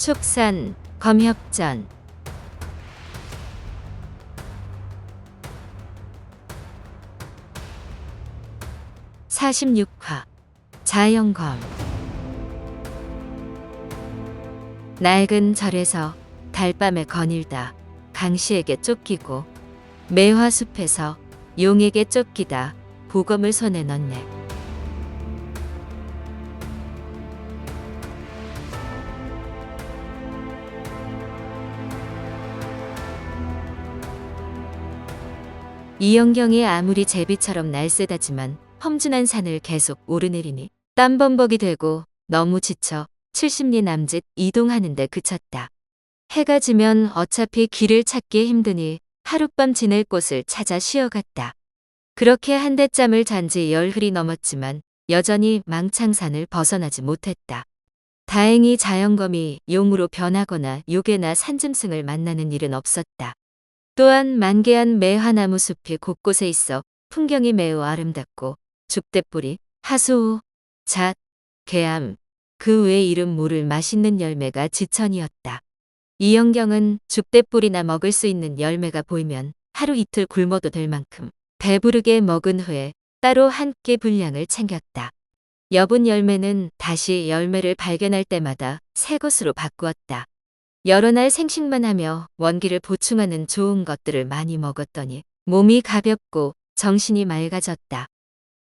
축산, 검협전. 46화 자연검. 낡은 절에서 달밤에 거닐다 강씨에게 쫓기고 매화숲에서 용에게 쫓기다 보검을 손에 넣네. 이영경이 아무리 제비처럼 날쌔다지만 험준한 산을 계속 오르내리니 땀범벅이 되고 너무 지쳐 70리 남짓 이동하는데 그쳤다. 해가 지면 어차피 길을 찾기 힘드니 하룻밤 지낼 곳을 찾아 쉬어갔다. 그렇게 한대짬을 잔 지 열흘이 넘었지만 여전히 망창산을 벗어나지 못했다. 다행히 자연검이 용으로 변하거나 요괴나 산짐승을 만나는 일은 없었다. 또한 만개한 매화나무 숲이 곳곳에 있어 풍경이 매우 아름답고 죽대뿌리, 하수우, 잣, 개암, 그 외 이름 모를 맛있는 열매가 지천이었다. 이영경은 죽대뿌리나 먹을 수 있는 열매가 보이면 하루 이틀 굶어도 될 만큼 배부르게 먹은 후에 따로 한 끼 분량을 챙겼다. 여분 열매는 다시 열매를 발견할 때마다 새 것으로 바꾸었다. 여러 날 생식만 하며 원기를 보충하는 좋은 것들을 많이 먹었더니 몸이 가볍고 정신이 맑아졌다.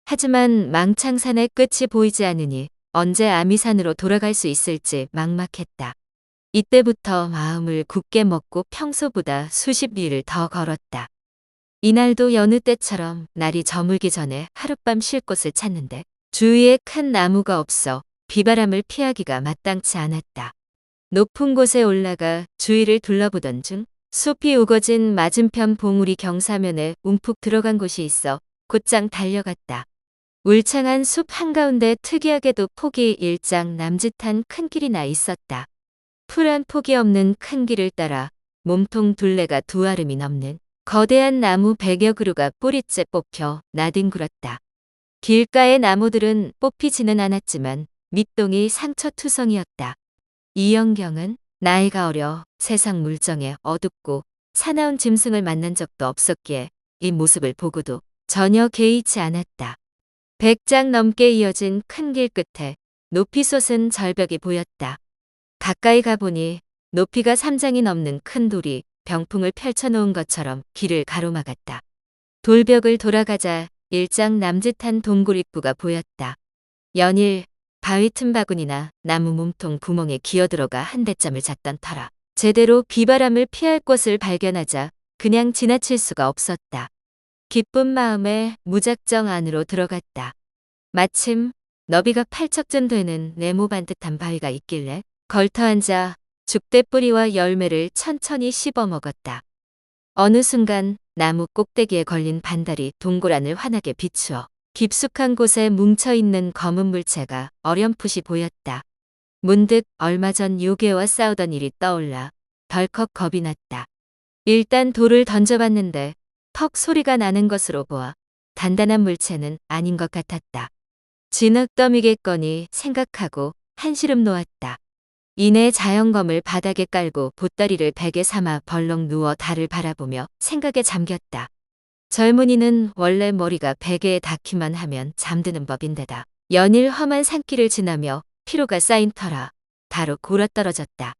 하지만 망창산의 끝이 보이지 않으니 언제 아미산으로 돌아갈 수 있을지 막막했다. 이때부터 마음을 굳게 먹고 평소보다 수십 리를 더 걸었다. 이날도 여느 때처럼 날이 저물기 전에 하룻밤 쉴 곳을 찾는데 주위에 큰 나무가 없어 비바람을 피하기가 마땅치 않았다. 높은 곳에 올라가 주위를 둘러보던 중 숲이 우거진 맞은편 봉우리 경사면에 움푹 들어간 곳이 있어 곧장 달려갔다. 울창한 숲 한가운데 특이하게도 폭이 일장 남짓한 큰 길이 나 있었다. 풀한 폭이 없는 큰 길을 따라 몸통 둘레가 두 아름이 넘는 거대한 나무 100여 그루가 뿌리째 뽑혀 나뒹굴었다. 길가의 나무들은 뽑히지는 않았지만 밑동이 상처투성이었다. 이영경은 나이가 어려 세상 물정에 어둡고 사나운 짐승을 만난 적도 없었기에 이 모습을 보고도 전혀 개의치 않았다. 100장 넘게 이어진 큰 길 끝에 높이 솟은 절벽이 보였다. 가까이 가보니 높이가 3장이 넘는 큰 돌이 병풍을 펼쳐놓은 것처럼 길을 가로막았다. 돌벽을 돌아가자 일장 남짓한 동굴 입구가 보였다. 연일 바위 틈바구니나 나무 몸통 구멍에 기어들어가 한대짬을 잤던 터라 제대로 비바람을 피할 곳을 발견하자 그냥 지나칠 수가 없었다. 기쁜 마음에 무작정 안으로 들어갔다. 마침 너비가 8척쯤 되는 네모 반듯한 바위가 있길래 걸터앉아 죽대뿌리와 열매를 천천히 씹어 먹었다. 어느 순간 나무 꼭대기에 걸린 반달이 동굴 안을 환하게 비추어 깊숙한 곳에 뭉쳐있는 검은 물체가 어렴풋이 보였다. 문득 얼마 전 요괴와 싸우던 일이 떠올라 덜컥 겁이 났다. 일단 돌을 던져봤는데 턱 소리가 나는 것으로 보아 단단한 물체는 아닌 것 같았다. 진흙더미겠거니 생각하고 한시름 놓았다. 이내 자연검을 바닥에 깔고 보따리를 베개 삼아 벌렁 누워 달을 바라보며 생각에 잠겼다. 젊은이는 원래 머리가 베개에 닿기만 하면 잠드는 법인데다 연일 험한 산길을 지나며 피로가 쌓인 터라 바로 굴어떨어졌다.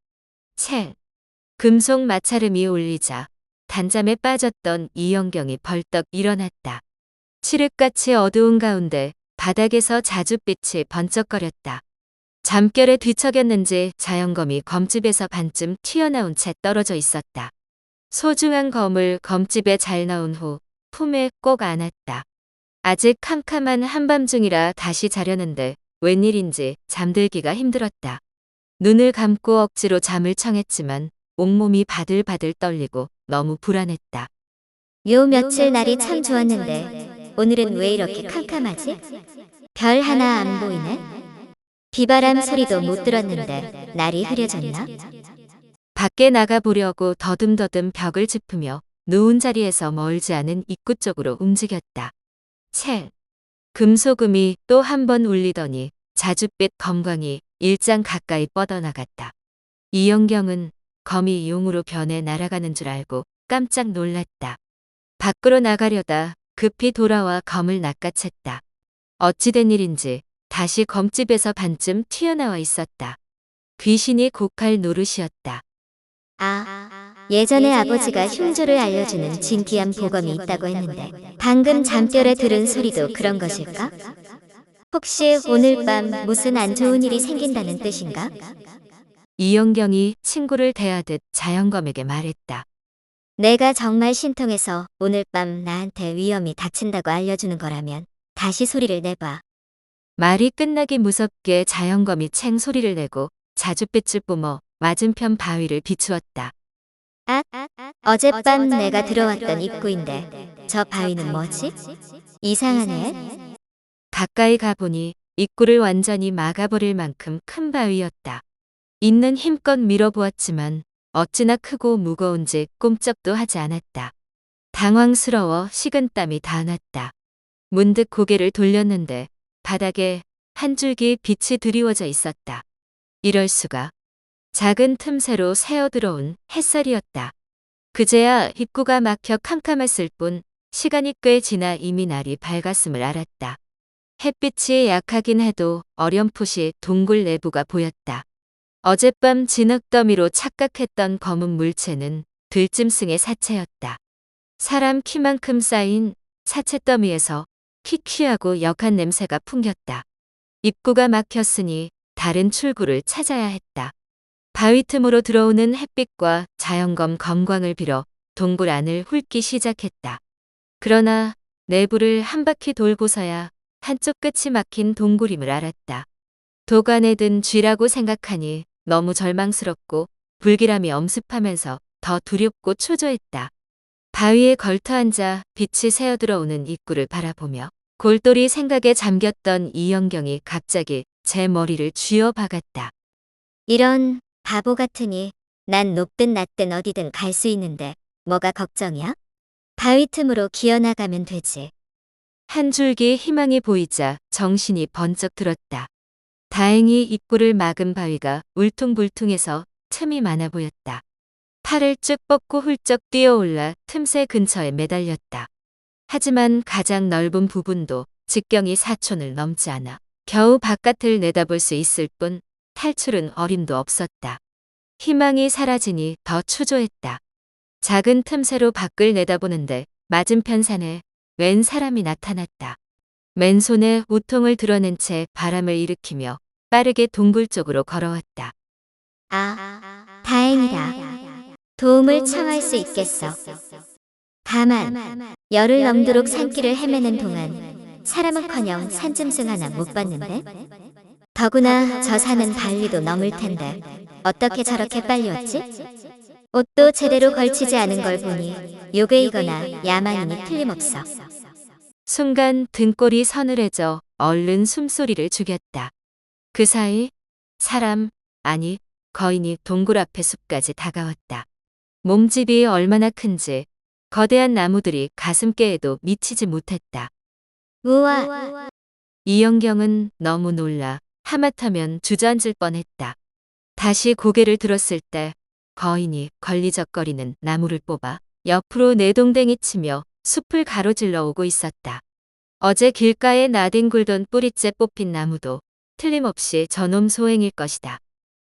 채! 금속 마찰음이 울리자 단잠에 빠졌던 이영경이 벌떡 일어났다. 칠흑같이 어두운 가운데 바닥에서 자줏빛이 번쩍거렸다. 잠결에 뒤척였는지 자연검이 검집에서 반쯤 튀어나온 채 떨어져 있었다. 소중한 검을 검집에 잘 넣은 후 품에 꼭 안았다. 아직 캄캄한 한밤중이라 다시 자려는데 웬일인지 잠들기가 힘들었다. 눈을 감고 억지로 잠을 청했지만 온몸이 바들바들 떨리고 너무 불안했다. 요 며칠 날이 참 좋았는데 오늘은 왜 이렇게 캄캄하지? 별 하나 안 보이네? 비바람 소리도 못 들었는데 날이 흐려졌나? 밖에 나가보려고 더듬더듬 벽을 짚으며 누운 자리에서 멀지 않은 입구 쪽으로 움직였다. 채! 금소금이 또 한 번 울리더니 자줏빛 검광이 일장 가까이 뻗어나갔다. 이영경은 거미 용으로 변해 날아가는 줄 알고 깜짝 놀랐다. 밖으로 나가려다 급히 돌아와 검을 낚아챘다. 어찌된 일인지 다시 검집에서 반쯤 튀어나와 있었다. 귀신이 곡할 노릇이었다. 예전에 아버지가 흉조를 알려주는 진귀한 보검이 있다고 했는데 방금 잠결에 들은 소리도 그런 것일까? 혹시 오늘 밤 무슨 안 좋은 일이 생긴다는 뜻인가? 이영경이 친구를 대하듯 자영검에게 말했다. 내가 정말 신통해서 오늘 밤 나한테 위험이 닥친다고 알려주는 거라면 다시 소리를 내봐. 말이 끝나기 무섭게 자영검이 챙 소리를 내고 자줏빛을 뿜어 맞은편 바위를 비추었다. 어젯밤 내가 들어왔던 입구인데 저 바위는 뭐지? 이상하네. 가까이 가보니 입구를 완전히 막아버릴 만큼 큰 바위였다. 있는 힘껏 밀어보았지만 어찌나 크고 무거운지 꼼짝도 하지 않았다. 당황스러워 식은땀이 다 났다. 문득 고개를 돌렸는데 바닥에 한 줄기 빛이 드리워져 있었다. 이럴 수가. 작은 틈새로 새어들어온 햇살이었다. 그제야 입구가 막혀 캄캄했을 뿐 시간이 꽤 지나 이미 날이 밝았음을 알았다. 햇빛이 약하긴 해도 어렴풋이 동굴 내부가 보였다. 어젯밤 진흙더미로 착각했던 검은 물체는 들짐승의 사체였다. 사람 키만큼 쌓인 사체더미에서 키키하고 역한 냄새가 풍겼다. 입구가 막혔으니 다른 출구를 찾아야 했다. 바위 틈으로 들어오는 햇빛과 자연검 검광을 빌어 동굴 안을 훑기 시작했다. 그러나 내부를 한 바퀴 돌고서야 한쪽 끝이 막힌 동굴임을 알았다. 도관에 든 쥐라고 생각하니 너무 절망스럽고 불길함이 엄습하면서 더 두렵고 초조했다. 바위에 걸터앉아 빛이 새어들어오는 입구를 바라보며 골똘히 생각에 잠겼던 이영경이 갑자기 제 머리를 쥐어 박았다. 이런 바보 같으니 난 높든 낮든 어디든 갈 수 있는데 뭐가 걱정이야? 바위 틈으로 기어나가면 되지. 한 줄기 희망이 보이자 정신이 번쩍 들었다. 다행히 입구를 막은 바위가 울퉁불퉁해서 틈이 많아 보였다. 팔을 쭉 뻗고 훌쩍 뛰어올라 틈새 근처에 매달렸다. 하지만 가장 넓은 부분도 직경이 4촌을 넘지 않아 겨우 바깥을 내다볼 수 있을 뿐 탈출은 어림도 없었다. 희망이 사라지니 더 초조했다. 작은 틈새로 밖을 내다보는데 맞은편 산에 웬 사람이 나타났다. 맨손에 우통을 드러낸 채 바람을 일으키며 빠르게 동굴 쪽으로 걸어왔다. 다행이다. 도움을 청할 수 있겠어. 다만 열흘 넘도록 산길을 헤매는 동안 사람은커녕 산짐승 하나 못 봤는데? 더구나 저 산은 발리도 넘을 텐데 어떻게 저렇게 빨리 왔지? 옷도 제대로 걸치지 않은 걸 보니 요괴이거나 야만인이 틀림없어. 순간 등골이 서늘해져 얼른 숨소리를 죽였다. 그 사이 사람, 아니 거인이 동굴 앞에 숲까지 다가왔다. 몸집이 얼마나 큰지 거대한 나무들이 가슴께에도 미치지 못했다. 우와, 이영경은 너무 놀라 하마터면 주저앉을 뻔했다. 다시 고개를 들었을 때 거인이 걸리적거리는 나무를 뽑아 옆으로 내동댕이 치며 숲을 가로질러 오고 있었다. 어제 길가에 나뒹굴던 뿌리째 뽑힌 나무도 틀림없이 저놈 소행일 것이다.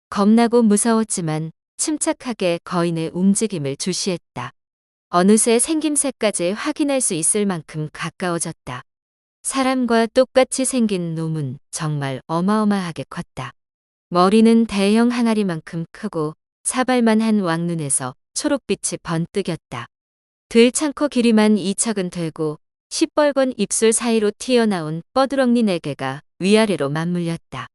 겁나고 무서웠지만 침착하게 거인의 움직임을 주시했다. 어느새 생김새까지 확인할 수 있을 만큼 가까워졌다. 사람과 똑같이 생긴 놈은 정말 어마어마하게 컸다. 머리는 대형 항아리만큼 크고 사발만 한 왕눈에서 초록빛이 번뜩였다. 들창코 길이만 2척은 되고 시뻘건 입술 사이로 튀어나온 뻐드렁니 4개가 위아래로 맞물렸다.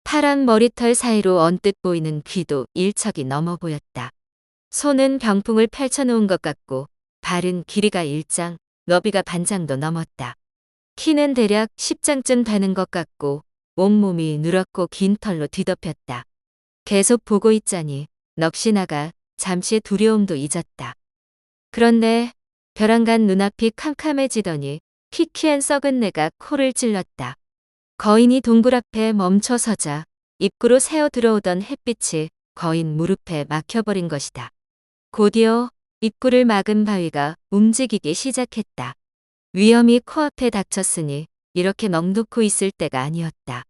파란 머리털 사이로 언뜻 보이는 귀도 1척이 넘어 보였다. 손은 병풍을 펼쳐놓은 것 같고 발은 길이가 1장, 너비가 반장도 넘었다. 키는 대략 10장쯤 되는 것 같고 온몸이 누렇고 긴 털로 뒤덮였다. 계속 보고 있자니 넋이 나가 잠시 두려움도 잊었다. 그런데 벼랑간 눈앞이 캄캄해지더니 희귀한 썩은 내가 코를 찔렀다. 거인이 동굴 앞에 멈춰서자 입구로 새어 들어오던 햇빛이 거인 무릎에 막혀버린 것이다. 곧이어 입구를 막은 바위가 움직이기 시작했다. 위험이 코앞에 닥쳤으니 이렇게 넋놓고 있을 때가 아니었다.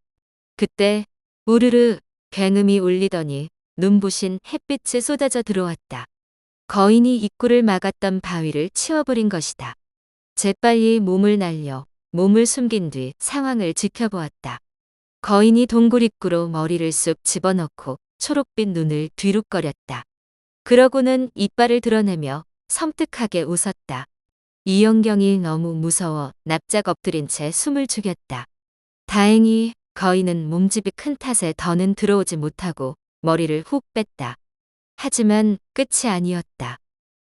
그때 우르르 굉음이 울리더니 눈부신 햇빛이 쏟아져 들어왔다. 거인이 입구를 막았던 바위를 치워버린 것이다. 재빨리 몸을 날려 몸을 숨긴 뒤 상황을 지켜보았다. 거인이 동굴 입구로 머리를 쑥 집어넣고 초록빛 눈을 뒤룩거렸다. 그러고는 이빨을 드러내며 섬뜩하게 웃었다. 이영경이 너무 무서워 납작 엎드린 채 숨을 죽였다. 다행히 거인은 몸집이 큰 탓에 더는 들어오지 못하고 머리를 훅 뺐다. 하지만 끝이 아니었다.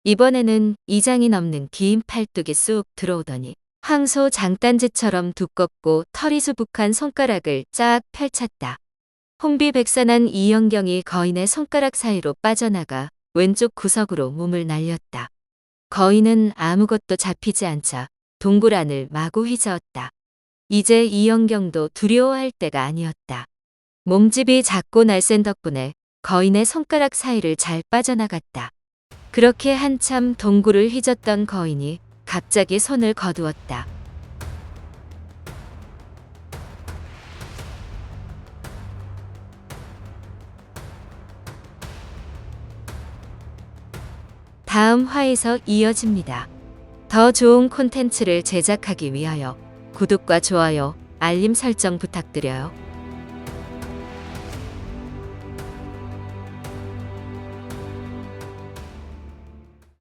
이번에는 2장이 넘는 긴 팔뚝이 쑥 들어오더니 황소 장단지처럼 두껍고 털이 수북한 손가락을 쫙 펼쳤다. 홍비백산한 이영경이 거인의 손가락 사이로 빠져나가 왼쪽 구석으로 몸을 날렸다. 거인은 아무것도 잡히지 않자 동굴 안을 마구 휘저었다. 이제 이영경도 두려워할 때가 아니었다. 몸집이 작고 날쌘 덕분에 거인의 손가락 사이를 잘 빠져나갔다. 그렇게 한참 동굴을 휘젓던 거인이 갑자기 손을 거두었다. 다음 화에서 이어집니다. 더 좋은 콘텐츠를 제작하기 위하여 구독과 좋아요, 알림 설정 부탁드려요.